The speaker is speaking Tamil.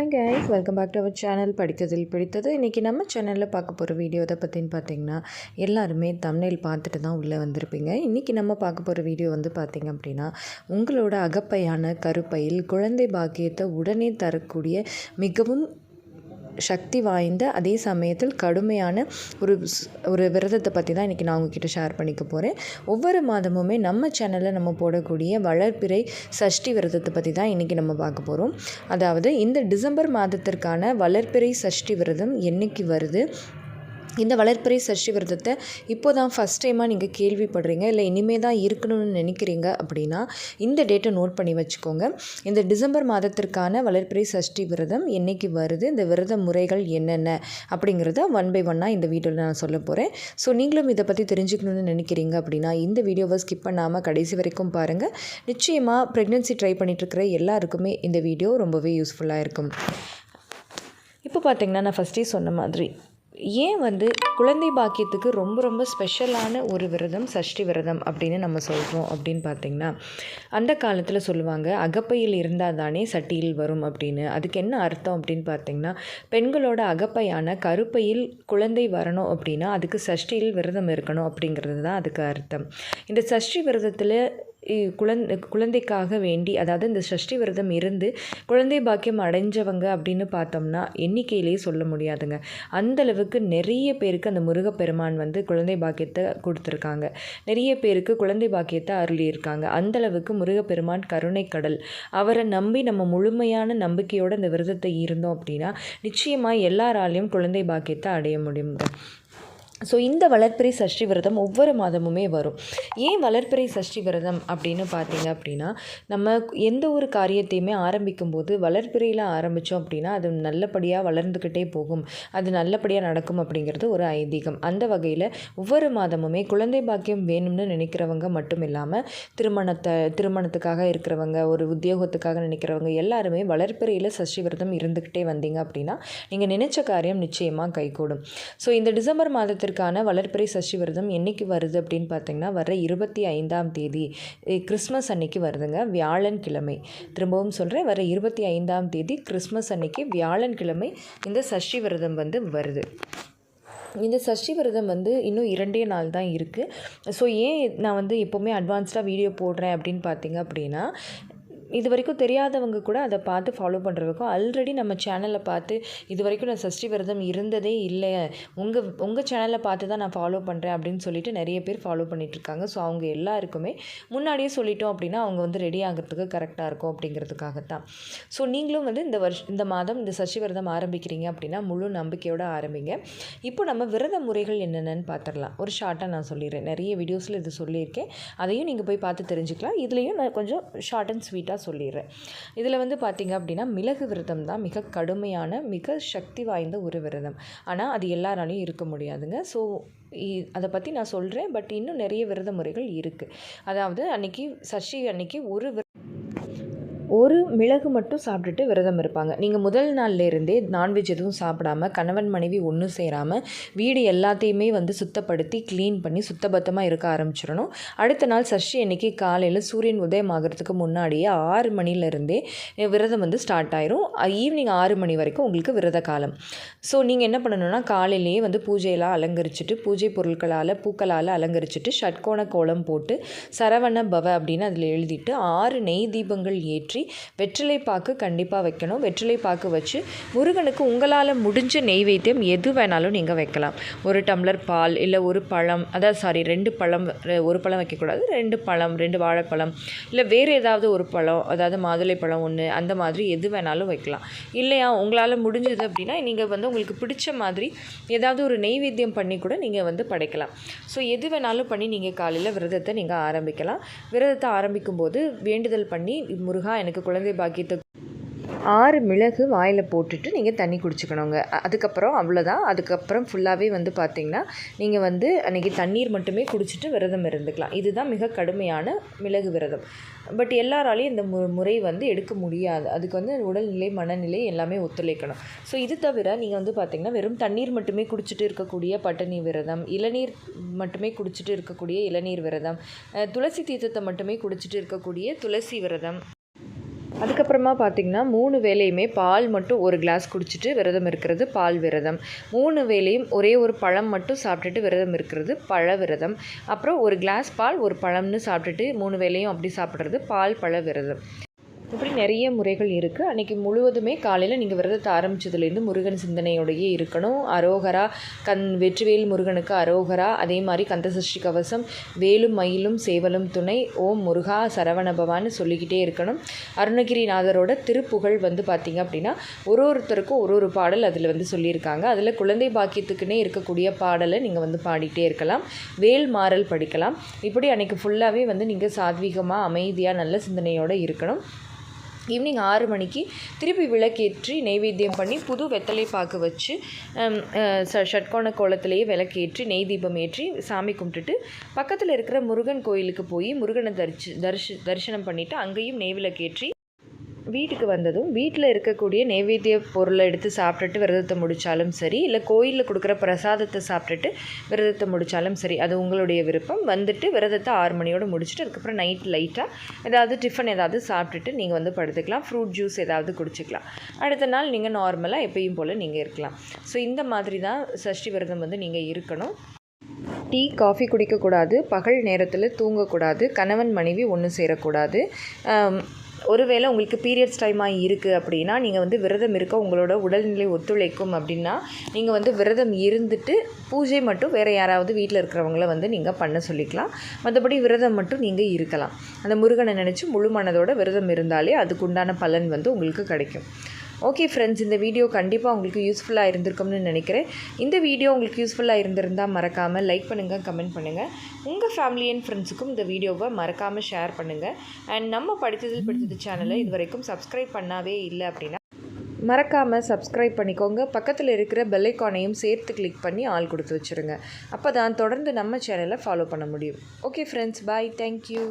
Hi guys, welcome back to our channel படித்ததில் பிடித்தது. இன்றைக்கி நம்ம சேனலில் பார்க்க போகிற வீடியோ எதை பற்றின்னு பார்த்தீங்கன்னா, எல்லாருமே தம்ப்நெயில் பார்த்துட்டு தான் உள்ளே வந்திருப்பீங்க. இன்றைக்கி நம்ம பார்க்க போகிற வீடியோ வந்து பார்த்திங்க அப்படின்னா, உங்களோட அகப்பையான கருப்பையில் குழந்தை பாக்கியத்தை உடனே தரக்கூடிய மிகவும் சக்தி வாய்ந்த அதே சமயத்தில் கடுமையான ஒரு விரதத்தை பற்றி தான் இன்றைக்கி நான் உங்ககிட்ட ஷேர் பண்ணிக்க போகிறேன். ஒவ்வொரு மாதமுமே நம்ம சேனலில் நம்ம போடக்கூடிய வளர்பிறை சஷ்டி விரதத்தை பற்றி தான் இன்றைக்கி நம்ம பார்க்க போகிறோம். அதாவது இந்த டிசம்பர் மாதத்திற்கான வளர்பிறை சஷ்டி விரதம் என்றைக்கு வருது, இந்த வளர்பிறை சஷ்டி விரதத்தை இப்போ தான் ஃபஸ்ட் டைமாக நீங்கள் கேள்விப்படுறீங்க, இல்லை இனிமேல் தான் இருக்கணும்னு நினைக்கிறீங்க அப்படின்னா இந்த டேட்டை நோட் பண்ணி வச்சுக்கோங்க. இந்த டிசம்பர் மாதத்திற்கான வளர்பிறை சஷ்டி விரதம் என்றைக்கு வருது, இந்த விரத முறைகள் என்னென்ன அப்படிங்கிறத ஒன் பை ஒன்னாக இந்த வீடியோவில் நான் சொல்ல போகிறேன். ஸோ நீங்களும் இதை பற்றி தெரிஞ்சுக்கணுன்னு நினைக்கிறீங்க அப்படின்னா இந்த வீடியோவை ஸ்கிப் பண்ணாமல் கடைசி வரைக்கும் பாருங்கள். நிச்சயமாக ப்ரெக்னென்சி ட்ரை பண்ணிகிட்ருக்கிற எல்லாருக்குமே இந்த வீடியோ ரொம்பவே யூஸ்ஃபுல்லாக இருக்கும். இப்போ பார்த்திங்கன்னா, நான் ஃபஸ்ட்டே சொன்ன மாதிரி ஏன் குழந்தை பாக்கியத்துக்கு ரொம்ப ரொம்ப ஸ்பெஷலான ஒரு விரதம் சஷ்டி விரதம் அப்படின்னு நம்ம சொல்கிறோம் அப்படின்னு பார்த்திங்கன்னா, அந்த காலத்தில் சொல்லுவாங்க அகப்பையில் இருந்தால் தானே சட்டியில் வரும் அப்படின்னு. அதுக்கு என்ன அர்த்தம் அப்படின்னு பார்த்திங்கன்னா, பெண்களோட அகப்பையான கருப்பையில் குழந்தை வரணும் அப்படின்னா அதுக்கு சஷ்டியில் விரதம் இருக்கணும் அப்படிங்கிறது தான் அதுக்கு அர்த்தம். இந்த சஷ்டி விரதத்தில் குழந்தைக்காக வேண்டி, அதாவது இந்த சஷ்டி விரதம் இருந்து குழந்தை பாக்கியம் அடைஞ்சவங்க அப்படின்னு பார்த்தோம்னா எண்ணிக்கையிலேயே சொல்ல முடியாதுங்க. அந்தளவுக்கு நிறைய பேருக்கு அந்த முருகப்பெருமான் குழந்தை பாக்கியத்தை கொடுத்துருக்காங்க. நிறைய பேருக்கு குழந்தை பாக்கியத்தை அருளியிருக்காங்க. அந்தளவுக்கு முருகப்பெருமான் கருணை கடல். அவரை நம்பி நம்ம முழுமையான நம்பிக்கையோடு இந்த விரதத்தை இருந்தோம் அப்படின்னா நிச்சயமாக எல்லாராலையும் குழந்தை பாக்கியத்தை அடைய முடியுங்க. ஸோ இந்த வளர்பிறை சஷ்டி விரதம் ஒவ்வொரு மாதமுமே வரும். ஏன் வளர்பிறை சஷ்டி விரதம் அப்படின்னு பார்த்தீங்க அப்படின்னா, நம்ம எந்த ஒரு காரியத்தையுமே ஆரம்பிக்கும் போது வளர்பிறையில் ஆரம்பித்தோம் அப்படின்னா அது நல்லபடியாக வளர்ந்துக்கிட்டே போகும், அது நல்லபடியாக நடக்கும் அப்படிங்கிறது ஒரு ஐதீகம். அந்த வகையில் ஒவ்வொரு மாதமுமே குழந்தை பாக்கியம் வேணும்னு நினைக்கிறவங்க மட்டும் இல்லாமல் திருமணத்துக்காக இருக்கிறவங்க, ஒரு உத்தியோகத்துக்காக நினைக்கிறவங்க எல்லாருமே வளர்பிறையில் சஷ்டி விரதம் இருந்துக்கிட்டே வந்தீங்க அப்படின்னா நீங்கள் நினைச்ச காரியம் நிச்சயமாக கைகூடும். ஸோ இந்த டிசம்பர் மாதத்திற்கு வளர்பிறை சஷ்டி விரதம் என்னைக்கு வருது அப்படின்னு பார்த்தீங்கன்னா, வர 25ஆம் தேதி கிறிஸ்மஸ் அன்னைக்கு வருதுங்க, வியாழன் கிழமை. திரும்பவும் சொல்கிறேன், வர 25ஆம் தேதி கிறிஸ்மஸ் அன்னைக்கு வியாழன் கிழமை இந்த சஷ்டி விரதம் வருது. இந்த சஷ்டி விரதம் இன்னும் 2 நாள் தான் இருக்குது. ஸோ ஏன் நான் எப்போவுமே அட்வான்ஸ்டாக வீடியோ போடுறேன் அப்படின்னு பார்த்தீங்க அப்படின்னா, இது வரைக்கும் தெரியாதவங்க கூட அதை பார்த்து ஃபாலோ பண்ணுறதுக்கும், ஆல்ரெடி நம்ம சேனலை பார்த்து இது வரைக்கும் நான் சஷ்டி விரதம் இருந்ததே இல்லை, உங்கள் சேனலை பார்த்து தான் நான் ஃபாலோ பண்ணுறேன் அப்படின்னு சொல்லிட்டு நிறைய பேர் ஃபாலோ பண்ணிகிட்ருக்காங்க. ஸோ அவங்க எல்லாருக்குமே முன்னாடியே சொல்லிட்டோம் அப்படின்னா அவங்க ரெடி ஆகிறதுக்கு கரெக்டாக இருக்கும் அப்படிங்கிறதுக்காகத்தான். ஸோ நீங்களும் இந்த மாதம் இந்த சஷ்டி விரதம் ஆரம்பிக்கிறீங்க அப்படின்னா முழு நம்பிக்கையோடு ஆரம்பிங்க. இப்போ நம்ம விரத முறைகள் என்னென்னு பார்த்துடலாம். ஒரு ஷார்ட்டாக நான் சொல்லிடுறேன், நிறைய வீடியோஸில் இது சொல்லியிருக்கேன், அதையும் நீங்கள் போய் பார்த்து தெரிஞ்சுக்கலாம். இதுலேயும் நான் கொஞ்சம் ஷார்ட் அண்ட் ஸ்வீட்டாக சொல்லிடுறேன். இதில் பார்த்திங்க அப்படின்னா மிளகு விரதம் தான் மிக கடுமையான மிக சக்தி வாய்ந்த ஒரு விரதம். ஆனால் அது எல்லாராலையும் இருக்க முடியாதுங்க. ஸோ அதை பற்றி நான் சொல்கிறேன். பட் இன்னும் நிறைய விரத முறைகள் இருக்குது. அதாவது அன்றைக்கி சஷ்டி அன்றைக்கி ஒரு மிளகு மட்டும் சாப்பிட்டுட்டு விரதம் இருப்பாங்க. நீங்கள் முதல் நாள்லேருந்தே நான்வெஜ் எதுவும் சாப்பிடாமல் கணவன் மனைவி ஒன்றும் சேராமல் வீடு எல்லாத்தையுமே சுத்தப்படுத்தி க்ளீன் பண்ணி சுத்தபத்தமாக இருக்க ஆரம்பிச்சிடணும். அடுத்த நாள் சஷ்டி அன்னைக்கு காலையில் சூரியன் உதயம் ஆகிறதுக்கு முன்னாடியே 6 மணிலேருந்தே விரதம் ஸ்டார்ட் ஆயிரும். ஈவினிங் 6 மணி வரைக்கும் உங்களுக்கு விரத காலம். ஸோ நீங்கள் என்ன பண்ணணும்னா, காலையிலேயே பூஜையெல்லாம் அலங்கரிச்சுட்டு பூஜை பொருட்களால் பூக்களால் அலங்கரிச்சுட்டு ஷட்கோண கோலம் போட்டு சரவண பவ அப்படின்னு அதில் எழுதிட்டு 6 நெய் தீபங்கள் ஏற்றி வெற்றிலை பாக்கு கண்டிப்பாக வைக்கணும். வெற்றிலை பாக்கு வச்சு முருகனுக்கு உங்களால் முடிஞ்ச நெய்வேத்தியம் எது வேணாலும் நீங்கள் வைக்கலாம். ஒரு டம்ளர் பால், இல்லை ஒரு பழம், அதாவது 2 பழம், ஒரு பழம் வைக்கக்கூடாது, 2 பழம், 2 வாழைப்பழம், இல்லை வேறு ஏதாவது ஒரு பழம், அதாவது மாதுளை பழம் 1, அந்த மாதிரி எது வேணாலும் வைக்கலாம். இல்லையா உங்களால் முடிஞ்சது அப்படின்னா நீங்கள் உங்களுக்கு பிடிச்ச மாதிரி ஏதாவது ஒரு நெய்வேத்தியம் பண்ணி கூட நீங்கள் படைக்கலாம். ஸோ எது வேணாலும் பண்ணி நீங்கள் காலையில் விரதத்தை நீங்கள் ஆரம்பிக்கலாம். விரதத்தை ஆரம்பிக்கும்போது வேண்டுதல் பண்ணி, முருகா எனக்கு குழந்தை பாக்கியத்தை 6 மிளகு வாயில் போட்டுட்டு நீங்கள் தண்ணி குடிச்சிக்கணுங்க. அதுக்கப்புறம் அவ்வளோதான். அதுக்கப்புறம் ஃபுல்லாகவே பார்த்திங்கன்னா நீங்கள் அன்றைக்கி தண்ணீர் மட்டுமே குடிச்சிட்டு விரதம் இருந்துக்கலாம். இதுதான் மிக கடுமையான மிளகு விரதம். பட் எல்லாராலையும் இந்த முறை எடுக்க முடியாது. அதுக்கு உடல்நிலை, மனநிலை எல்லாமே ஒத்துழைக்கணும். ஸோ இது தவிர நீங்கள் பார்த்திங்கன்னா வெறும் தண்ணீர் மட்டுமே குடிச்சிட்டு இருக்கக்கூடிய பட்டினி விரதம், இளநீர் மட்டுமே குடிச்சிட்டு இருக்கக்கூடிய இளநீர் விரதம், துளசி தீர்த்தத்தை மட்டுமே குடிச்சிட்டு இருக்கக்கூடிய துளசி விரதம், அதுக்கப்புறமா பார்த்திங்கன்னா 3 வேளையுமே பால் மட்டும் ஒரு கிளாஸ் குடிச்சிட்டு விரதம் இருக்கிறது பால் விரதம். 3 வேளையும் ஒரே ஒரு பழம் மட்டும் சாப்பிட்டுட்டு விரதம் இருக்கிறது பழ விரதம். அப்புறம் ஒரு கிளாஸ் பால் ஒரு பழம்னு சாப்பிட்டுட்டு 3 வேளையும் அப்படி சாப்பிட்றது பால் பழ விரதம். இப்படி நிறைய முறைகள் இருக்குது. அன்றைக்கி முழுவதுமே காலையில் நீங்கள் விரதத்தை ஆரம்பித்ததுலேருந்து முருகன் சிந்தனையோடையே இருக்கணும். அரோகரா, வெற்றிவேல் முருகனுக்கு அரோகரா, அதே மாதிரி கந்தசஷ்டி கவசம், வேலும் மயிலும் சேவலும் துணை, ஓம் முருகா சரவணபவான்னு சொல்லிக்கிட்டே இருக்கணும். அருணகிரிநாதரோட திருப்புகழ் வந்து பார்த்திங்க அப்படின்னா ஒருத்தருக்கும் ஒரு பாடல் அதில் வந்து சொல்லியிருக்காங்க. அதில் குழந்தை பாக்கியத்துக்குன்னே இருக்கக்கூடிய பாடலை நீங்கள் வந்து பாடிட்டே இருக்கலாம். வேல் மாறல் படிக்கலாம். இப்படி அன்றைக்கி ஃபுல்லாகவே வந்து நீங்கள் சாத்வீகமாக அமைதியாக நல்ல சிந்தனையோடு இருக்கணும். ஈவினிங் 6 மணிக்கு திருப்பி விளக்கேற்றி நெய்வேத்தியம் பண்ணி புது வெத்தலை பாக்கு வச்சு ஷட்கோண கோலத்திலேயே விளக்கேற்றி நெய் தீபம் ஏற்றி சாமி கும்பிட்டுட்டு பக்கத்தில் இருக்கிற முருகன் கோயிலுக்கு போய் முருகனை தரிசனம் பண்ணிவிட்டு அங்கேயும் நெய் விளக்கேற்றி வீட்டுக்கு வந்ததும் வீட்டில் இருக்கக்கூடிய நைவேத்திய பொருளை எடுத்து சாப்பிட்டுட்டு விரதத்தை முடித்தாலும் சரி, இல்லை கோயிலில் கொடுக்குற பிரசாதத்தை சாப்பிட்டுட்டு விரதத்தை முடித்தாலும் சரி, அது உங்களுடைய விருப்பம். வந்துட்டு விரதத்தை 6 மணியோடு முடிச்சுட்டு அதுக்கப்புறம் நைட் லைட்டாக ஏதாவது டிஃபன் ஏதாவது சாப்பிட்டுட்டு நீங்கள் வந்து படுத்துக்கலாம். ஃப்ரூட் ஜூஸ் ஏதாவது குடிச்சிக்கலாம். அடுத்த நாள் நீங்கள் நார்மலாக எப்பயும் போல் நீங்கள் இருக்கலாம். ஸோ இந்த மாதிரி தான் சஷ்டி விரதம் வந்து நீங்கள் இருக்கணும். டீ காஃபி குடிக்கக்கூடாது, பகல் நேரத்தில் தூங்கக்கூடாது, கணவன் மனைவி ஒன்று சேரக்கூடாது. ஒருவேளை உங்களுக்கு பீரியட்ஸ் டைமாக இருக்குது அப்படின்னா நீங்கள் வந்து விரதம் இருக்க உங்களோட உடல்நிலை ஒத்துழைக்கும் அப்படின்னா நீங்கள் வந்து விரதம் இருந்துட்டு பூஜை மட்டும் வேறு யாராவது வீட்டில் இருக்கிறவங்கள வந்து நீங்கள் பண்ண சொல்லிக்கலாம். மற்றபடி விரதம் மட்டும் நீங்கள் இருக்கலாம். அந்த முருகனை நினச்சி முழு மனதோட விரதம் இருந்தாலே அதுக்குண்டான பலன் வந்து உங்களுக்கு கிடைக்கும். ஓகே ஃப்ரெண்ட்ஸ், இந்த வீடியோ கண்டிப்பாக உங்களுக்கு யூஸ்ஃபுல்லாக இருந்திருக்கும்னு நினைக்கிறேன். இந்த வீடியோ உங்களுக்கு யூஸ்ஃபுல்லாக இருந்திருந்தால் மறக்காமல் லைக் பண்ணுங்கள், கமெண்ட் பண்ணுங்கள். உங்கள் ஃபேமிலி அண்ட் ஃப்ரெண்ட்ஸுக்கும் இந்த வீடியோவை மறக்காமல் ஷேர் பண்ணுங்கள். அண்ட் நம்ம படித்தது சேனலை இது வரைக்கும் சப்ஸ்கிரைப் பண்ணாவே இல்லை அப்படின்னா மறக்காமல் சப்ஸ்கிரைப் பண்ணிக்கோங்க. பக்கத்தில் இருக்கிற பெல் ஐக்கானையும் சேர்த்து கிளிக் பண்ணி ஆல் கொடுத்து வச்சுருங்க. அப்போ தான் தொடர்ந்து நம்ம சேனலை ஃபாலோ பண்ண முடியும். ஓகே ஃப்ரெண்ட்ஸ், பாய், தேங்க்யூ.